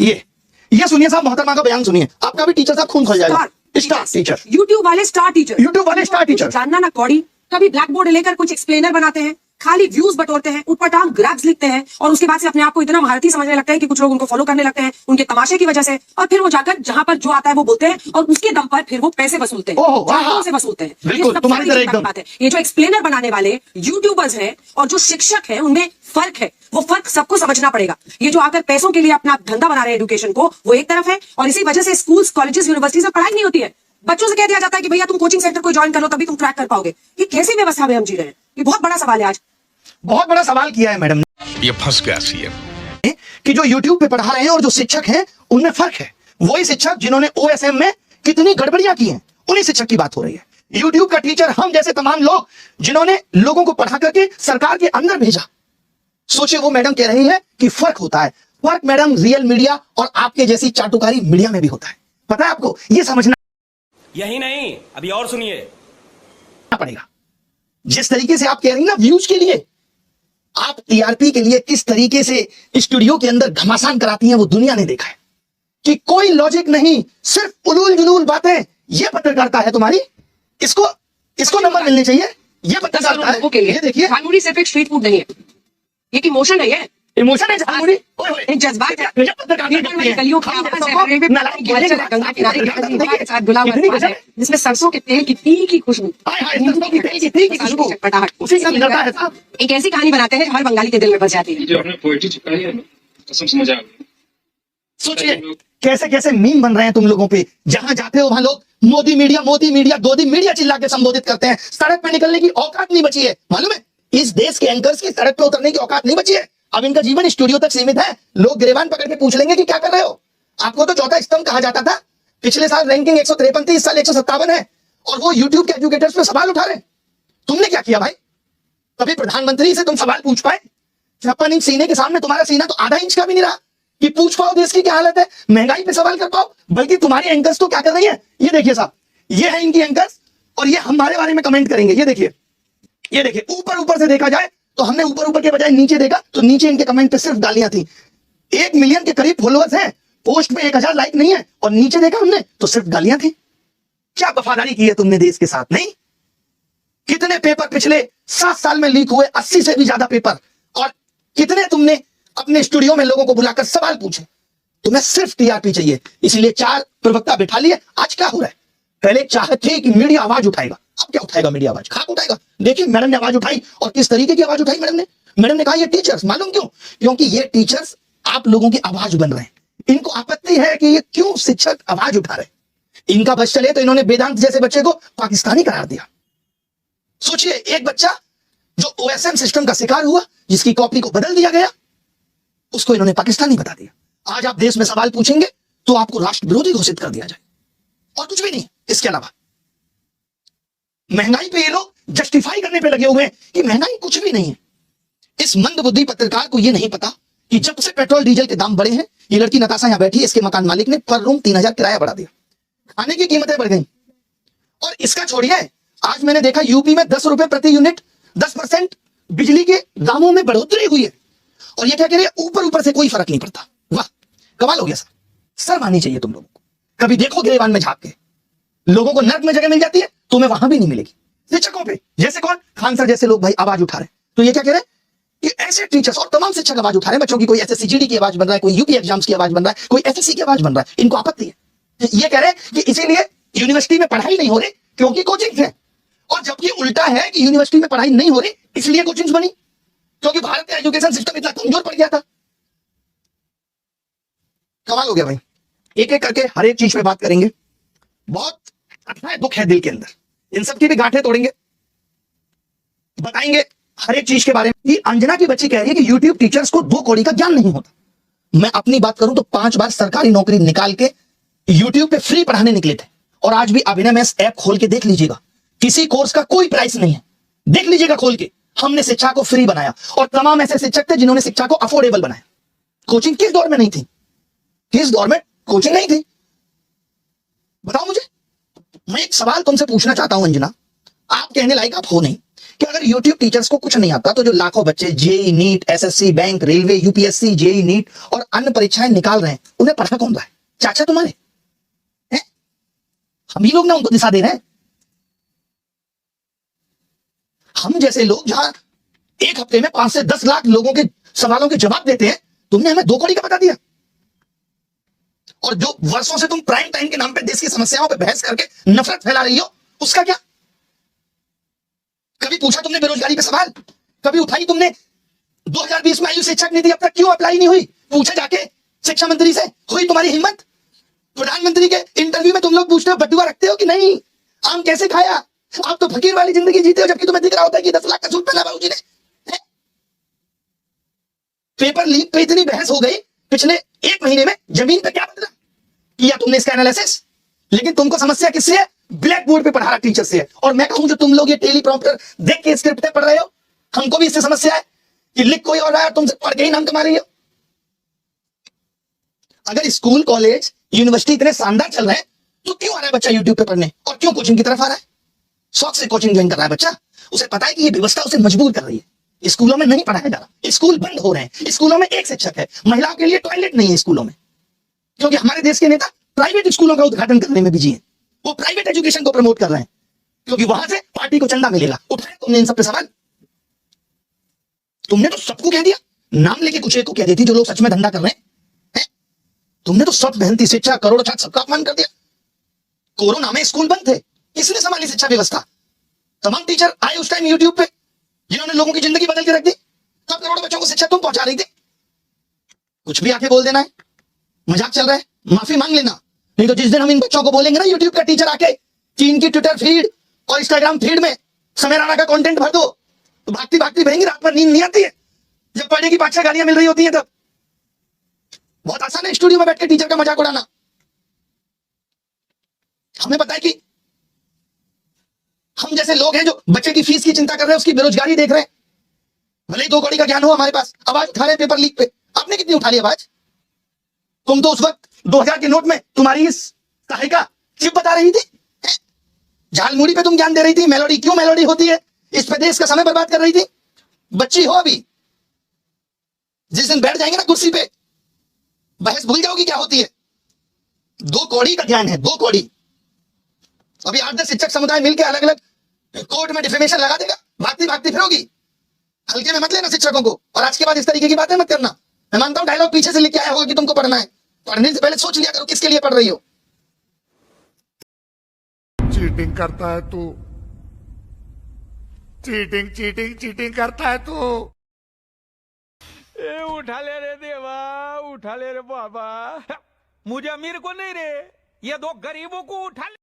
ये सुनिए साहब, मोहतरमा का बयान सुनिए, आपका भी टीचर साहब खून खोल जाएगा। स्टार टीचर, यूट्यूब वाले स्टार टीचर, यूट्यूब वाले स्टार टीचर, जानना ना कौड़ी, कभी ब्लैक बोर्ड लेकर कुछ एक्सप्लेनर बनाते हैं, खाली व्यूज बटोरते हैं, उटपटांग ग्राफ्स लिखते हैं और उसके बाद से अपने आप को इतना महारथी समझने लगते हैं कि कुछ लोग उनको फॉलो करने लगते हैं उनके तमाशे की वजह से, और फिर वो जाकर जहां पर जो आता है वो बोलते हैं और उसके दम पर फिर वो पैसे वसूलते हैं, से वसूलते हैं। बिल्कुल तुम्हारी तरह एकदम बात है। ये जो एक्सप्लेनर बनाने वाले यूट्यूबर्स हैं और जो शिक्षक हैं उनमें फर्क है, वो फर्क सबको समझना पड़ेगा। ये जो आकर पैसों के लिए अपना धंधा बना रहे हैं एजुकेशन को, वो एक तरफ है, और इसी वजह से स्कूल्स, कॉलेजेस, यूनिवर्सिटीज में पढ़ाई नहीं होती है। बच्चों से कह दिया जाता है कि भैया तुम कोचिंग सेंटर को ज्वाइन कर लो तभी तुम क्रैक कर पाओगे। ये कैसी व्यवस्था में हम जी रहे हैं? ये बहुत बड़ा सवाल है। आज बहुत बड़ा सवाल किया है मैडम ने। ये फंस गया सीएम कि जो YouTube पे पढ़ा रहे हैं और जो शिक्षक हैं उनमें फर्क है। वही शिक्षक जिन्होंने OSM में कितनी गड़बड़ियां की हैं, उन्हीं शिक्षक की बात हो रही है। YouTube का टीचर हम जैसे तमाम लोग जिन्होंने लोगों को पढ़ा करके सरकार के अंदर भेजा। सोचिए, वो मैडम कह रही है कि फर्क होता है। फर्क मैडम रियल मीडिया और आपके जैसी चाटुकारी मीडिया में भी होता है। पता है आपको? ये समझना यही नहीं, अभी और सुनिए पड़ेगा। जिस तरीके से आप कह रही ना व्यूज के लिए, आप TRP के लिए किस तरीके से स्टूडियो के अंदर घमासान कराती हैं वो दुनिया ने देखा है कि कोई लॉजिक नहीं, सिर्फ उलूल जुलूल बातें। ये पत्रकारिता है तुम्हारी, इसको नंबर मिलने चाहिए। ये पत्रकारिता है। ये देखिए, झालमुड़ी सिर्फ एक स्ट्रीट फूड नहीं है, ये इमोशन है। ये इमोशन है झालमुड़ी, एक जज्बात है। जिसमें सरसों के तेल की तीखी खुशबू, एक ऐसी कहानी बनाते हैं जो हर बंगाली के दिल में बस जाती है। जो आपने पोएट्री चिपकाई है ना, कसम से मजा आ गया। सोचिए कैसे कैसे मीम बन रहे हैं तुम लोगों पे। जहां जाते हो वहां लोग मोदी मीडिया, मोदी मीडिया, गोदी मीडिया चिल्ला के संबोधित करते हैं। सड़क पे निकलने की औकात नहीं बची है। मालूम है, इस देश के एंकर्स की सड़क पे उतरने की औकात नहीं बची है। अब इनका जीवन स्टूडियो तक सीमित है। लोग गिरेबान पकड़ के पूछ लेंगे कि क्या कर रहे हो। आपको तो चौथा स्तंभ कहा जाता था। पिछले साल रैंकिंग 153 थी, इस साल 157 है, और वो यूट्यूब के एजुकेटर्स पे सवाल उठा रहे हैं। तुमने क्या किया भाई? कभी प्रधानमंत्री से तुम सवाल पूछ पाए? 56 इंच सीने के सामने तुम्हारा सीना तो आधा इंच का भी नहीं रहा कि पूछ पाओ देश की क्या हालत है, महंगाई पे सवाल कर पाओ। बल्कि तुम्हारी एंकर्स तो क्या कर रही है, ये देखिए साहब, ये है इनकी एंकर्स, और ये हमारे बारे में कमेंट करेंगे। ये देखिए, ये देखिए, ऊपर ऊपर से देखा जाए तो हमने ऊपर ऊपर के बजाय नीचे देखा तो नीचे इनके कमेंट पे सिर्फ गालियां थी। 1 मिलियन के करीब फॉलोअर्स हैं, पोस्ट पे 1000 लाइक नहीं है, और नीचे देखा हमने तो सिर्फ गालियां थी। क्या वफादारी की है तुमने देश के साथ? नहीं। कितने पेपर पिछले 7 साल में लीक हुए, 80 से भी ज्यादा पेपर, और कितने तुमने अपने स्टूडियो में लोगों को बुलाकर सवाल पूछे। तुम्हें सिर्फ TRP चाहिए, इसलिए 4 प्रवक्ता बिठा लिए। आज क्या हो रहा है? पहले चाहत थी कि मीडिया आवाज उठाएगा, अब क्या उठाएगा मीडिया? आवाज खाक उठाएगा। देखिए मैडम ने आवाज उठाई, और किस तरीके की आवाज उठाई मैडम ने कहा ये टीचर्स, मालूम क्यों? क्योंकि ये टीचर्स आप लोगों की आवाज बन रहे हैं। इनको आपत्ति है कि ये क्यों शिक्षक आवाज उठा रहे। इनका बस चले तो इन्होंने वेदांत जैसे बच्चे को पाकिस्तानी करार दिया। सोचिए, एक बच्चा जो OSM सिस्टम का शिकार हुआ, जिसकी कॉपी को बदल दिया गया, उसको इन्होंने पाकिस्तानी बता दिया। आज आप देश में सवाल पूछेंगे तो आपको राष्ट्र विरोधी घोषित कर दिया जाए, और कुछ भी नहीं इसके अलावा। महंगाई पे ये लोग जस्टिफाई करने पे लगे हुए हैं कि महंगाई कुछ भी नहीं है। इस मंदबुद्धि पत्रकार को ये नहीं पता कि जब से पेट्रोल डीजल के दाम बढ़े हैं, ये लड़की नताशा यहां बैठी है, इसके मकान मालिक ने पर रूम 3000 किराया बढ़ा दिया, खाने की कीमतें बढ़ गई। और इसका छोड़िए, आज मैंने देखा यूपी में 10 रुपए प्रति यूनिट 10% बिजली के दामों में बढ़ोतरी हुई है, और ये क्या कह रहे हैं, ऊपर ऊपर से कोई फर्क नहीं पड़ता। वाह, कमाल हो गया सर। शर्म आनी चाहिए तुम लोगों को। कभी देखो गिरेबान में झांक के, लोगों को नर्क में जगह मिल जाती है, तुम्हें वहां भी नहीं मिलेगी। शिक्षकों पे जैसे कौन, खान सर जैसे लोग भाई आवाज उठा रहे हैं। तो ये क्या कह रहे हैं कि ऐसे टीचर्स और तमाम शिक्षक आवाज उठा रहे हैं बच्चों की। कोई SSC GD की आवाज बन रहा है, कोई UP एग्जाम्स की आवाज बन रहा है, कोई SSC की आवाज बन रहा है। इनको आपत्ति है। ये कह रहे हैं कि इसीलिए यूनिवर्सिटी में पढ़ाई नहीं हो रही क्योंकि कोचिंग है, और जबकि उल्टा है कि यूनिवर्सिटी में पढ़ाई नहीं हो रही इसलिए कोचिंग बनी, क्योंकि भारत का एजुकेशन सिस्टम इतना कमजोर पड़ गया था। कमाल हो गया भाई। एक एक करके हर एक चीज पे बात करेंगे। बहुत अच्छा दुख है दिल के अंदर, इन सब की भी गांठें तोड़ेंगे, बताएंगे हर एक चीज के बारे में। अंजना की बच्ची कह रही है कि यूट्यूब टीचर्स को 2 कौड़ी का ज्ञान नहीं होता। मैं अपनी बात करूं तो 5 बार सरकारी नौकरी निकाल के यूट्यूब पे फ्री पढ़ाने निकले थे, और आज भी अभिनय मैथ्स ऐप खोल के देख लीजिएगा, किसी कोर्स का कोई प्राइस नहीं है। देख लीजिएगा खोल के, हमने शिक्षा को फ्री बनाया, और तमाम ऐसे शिक्षक थे जिन्होंने शिक्षा को अफोर्डेबल बनाया। कोचिंग किस दौर में नहीं थी? किस दौर में कोचिंग नहीं थी? बताओ मुझे। मैं एक सवाल तुमसे पूछना चाहता हूं अंजना, आप कहने लायक आप हो नहीं, कि अगर यूट्यूब टीचर्स को कुछ नहीं आता तो जो लाखों बच्चे JEE NEET SSC bank railway UPSC JEE NEET और अन्य परीक्षाएं निकाल रहे हैं, उन्हें पढ़ा कौन रहा है? चाचा तुम्हारे हैं? हम ही लोग ना उनको दिशा दे रहे हैं। हम जैसे लोग जहां एक हफ्ते में 5 से 10 लाख लोगों के सवालों के जवाब देते हैं, तुमने हमें 2 कौड़ी का बता दिया। और जो वर्षों से तुम प्राइम टाइम के नाम पे देश की समस्याओं पे बहस करके नफरत फैला रही हो, उसका क्या? कभी पूछा तुमने बेरोजगारी पे सवाल? कभी उठाई तुमने 2020 में आयु शिक्षक नीति अब तक क्यों अप्लाई नहीं हुई? पूछा जाके शिक्षा मंत्री से, हुई तुम्हारी हिम्मत? प्रधानमंत्री के इंटरव्यू में तुम लोग पूछते हो बटुआ रखते हो कि नहीं? आम कैसे खाया? आप तो फकीर वाली जिंदगी जीते हो, जबकि तुम्हें दिख रहा होता है कि 10 लाख का सूट पहना बाबूजी ने। पेपर लीक पे इतनी बहस हो गई, पिछले 1 महीने में जमीन पे क्या बदला? किया तुमने इसका एनालिसिस? लेकिन तुमको समस्या किससे है? ब्लैक बोर्ड पे पढ़ा रहा टीचर से है। और मैं कहूं जो तुम लोग ये टेलीप्रॉम्प्टर देख के स्क्रिप्ट पढ़ रहे हो, हमको भी इससे समस्या है कि लिख कोई और रहा है, तुमसे पढ़ के ही नाम कमा रही हो। अगर स्कूल कॉलेज यूनिवर्सिटी इतने शानदार चल रहे हैं तो क्यों आ रहा है बच्चा यूट्यूब पे पढ़ने? और क्यों कोचिंग की तरफ आ रहा है? शौक से कोचिंग ज्वाइन कर रहा है बच्चा। उसे पता है कि ये व्यवस्था उसे मजबूर कर रही है। स्कूलों में नहीं पढ़ाया जा रहा, स्कूल बंद हो रहे हैं, स्कूलों में एक शिक्षक है, महिलाओं के लिए टॉयलेट नहीं है स्कूलों में, क्योंकि हमारे देश के नेता प्राइवेट स्कूलों का उद्घाटन करने में बिजी है। वो प्राइवेट एजुकेशन को प्रमोट कर रहे हैं क्योंकि वहां से पार्टी को चंदा मिलेगा। उठाया तुमने इन सब पे सवाल? तुमने तो सबको कह दिया, नाम लेके कुछ एक को कह देती जो लोग सच में धंधा कर रहे हैं। तुमने तो सब मेहनती शिक्षा करोड़ों छात्र सबका अपमान कर दिया। कोरोना में स्कूल बंद थे, किसने संभाली शिक्षा व्यवस्था? तमाम टीचर आए उस टाइम यूट्यूब पे, जिन्होंने लोगों की जिंदगी बदल के रख दी। तब करोड़ों बच्चों को शिक्षा तुम पहुंचा रही थी। कुछ भी आके बोल देना है, मजाक चल रहा है, माफी मांग लेना। नहीं तो जिस दिन हम इन बच्चों को बोलेंगे ना यूट्यूब का टीचर आके कि इनकी ट्विटर फीड और इंस्टाग्राम फीड में समय राणा का कंटेंट भर दो, तो भागती भागती बहेंगी, रात भर नींद नहीं आती है। जब पढ़ने की 5-6 गालियां मिल रही होती हैं तब। बहुत आसान है स्टूडियो में बैठ के टीचर का मजाक उड़ाना। हमें पता है कि हम जैसे लोग हैं जो बच्चे की फीस की चिंता कर रहे हैं, उसकी बेरोजगारी देख रहे हैं, भले ही 2 कौड़ी का ज्ञान हो हमारे पास, आवाज उठा रहे हैं पेपर लीक पे। आपने कितनी उठा ली आवाज? तुम तो उस वक्त 2000 के नोट में तुम्हारी इस सहायिका चिप बता रही थी, झालमुड़ी पे तुम ज्ञान दे रही थी। मेलोडी क्यों मेलोडी होती है, इस पे देश का समय बर्बाद कर रही थी। बच्ची हो अभी, जिस दिन बैठ जाएंगे ना कुर्सी पे, बहस भूल जाओगी क्या होती है। 2 कौड़ी का ज्ञान है, 2 कौड़ी। अभी 8-10 शिक्षक समुदाय मिलकर अलग अलग कोर्ट में डिफेमेशन लगा देगा, भागती भागती फिरोगी। हल्के में मत लेना शिक्षकों को, और आज के बाद इस तरीके की बातें मत करना। मैं मानता हूं डायलॉग पीछे से लेके आया होगा कि तुमको पढ़ना है, पढ़ने से पहले सोच लिया करो किसके लिए पढ़ रही हो। चीटिंग करता है तू, चीटिंग चीटिंग चीटिंग करता है तू। ए उठा ले रे देवा, उठा ले रे बाबा। मुझे अमीर को नहीं रे, ये 2 गरीबों को उठा ले।